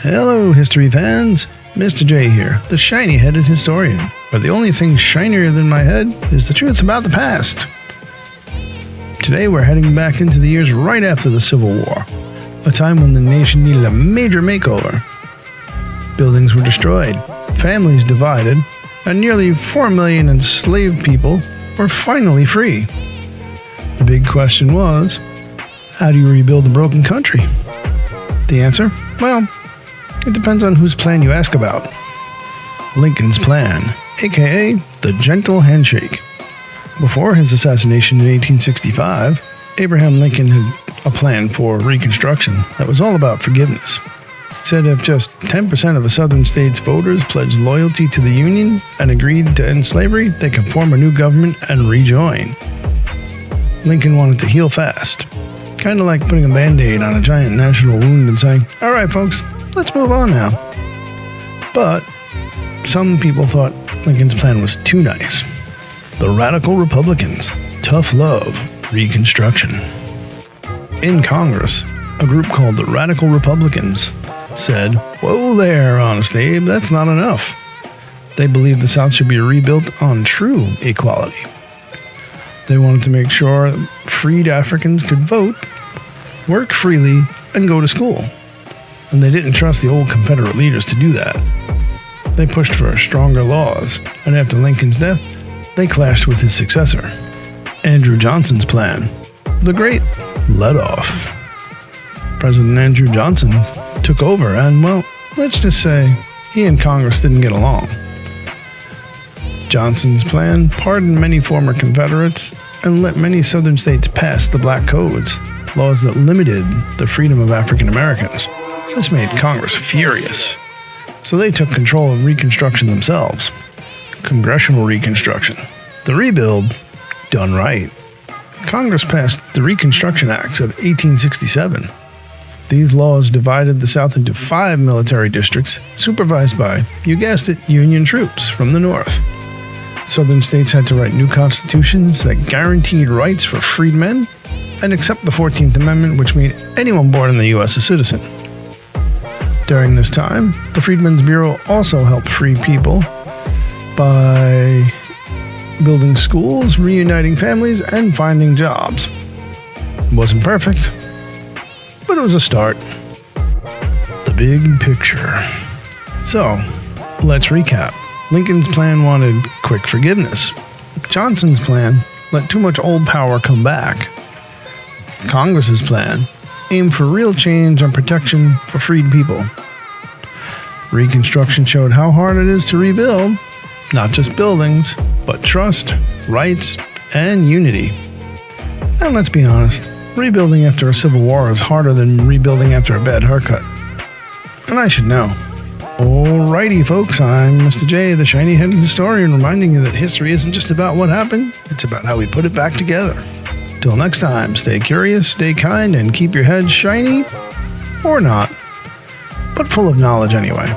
Hello, history fans. Mr. J here, the shiny-headed historian. But the only thing shinier than my head is the truth about the past. Today we're heading back into the years right after the Civil War, a time when the nation needed a major makeover. Buildings were destroyed, families divided, and nearly 4 million enslaved people were finally free. The big question was, how do you rebuild a broken country? The answer? Well, it depends on whose plan you ask about. Lincoln's plan, aka the gentle handshake. Before his assassination in 1865, Abraham Lincoln had a plan for Reconstruction that was all about forgiveness. He said if just 10% of the southern states' voters pledged loyalty to the Union and agreed to end slavery, they could form a new government and rejoin. Lincoln wanted to heal fast, kind of like putting a band-aid on a giant national wound and saying, "All right, folks, let's move on now." But some people thought Lincoln's plan was too nice. The Radical Republicans, tough love, Reconstruction. In Congress, a group called the Radical Republicans said, "Whoa there, Honest Abe, that's not enough." They believed the South should be rebuilt on true equality. They wanted to make sure freed Africans could vote, work freely, and go to school. And they didn't trust the old Confederate leaders to do that. They pushed for stronger laws, and after Lincoln's death, they clashed with his successor, Andrew Johnson's plan, the Great Let-Off. President Andrew Johnson took over, and, well, let's just say he and Congress didn't get along. Johnson's plan pardoned many former Confederates and let many southern states pass the Black Codes, laws that limited the freedom of African Americans. This made Congress furious, so they took control of Reconstruction themselves. Congressional Reconstruction. The rebuild done right. Congress passed the Reconstruction Acts of 1867. These laws divided the South into 5 military districts, supervised by, you guessed it, Union troops from the North. Southern states had to write new constitutions that guaranteed rights for freedmen and accept the 14th Amendment, which made anyone born in the U.S. a citizen. During this time, the Freedmen's Bureau also helped free people by building schools, reuniting families, and finding jobs. It wasn't perfect, but it was a start. The big picture. So, let's recap. Lincoln's plan wanted quick forgiveness. Johnson's plan let too much old power come back. Congress's plan aimed for real change and protection for freed people. Reconstruction showed how hard it is to rebuild, not just buildings, but trust, rights, and unity. And let's be honest, rebuilding after a civil war is harder than rebuilding after a bad haircut. And I should know. Alrighty, folks, I'm Mr. J, the shiny-headed historian, reminding you that history isn't just about what happened, it's about how we put it back together. Till next time, stay curious, stay kind, and keep your head shiny, or not, but full of knowledge anyway.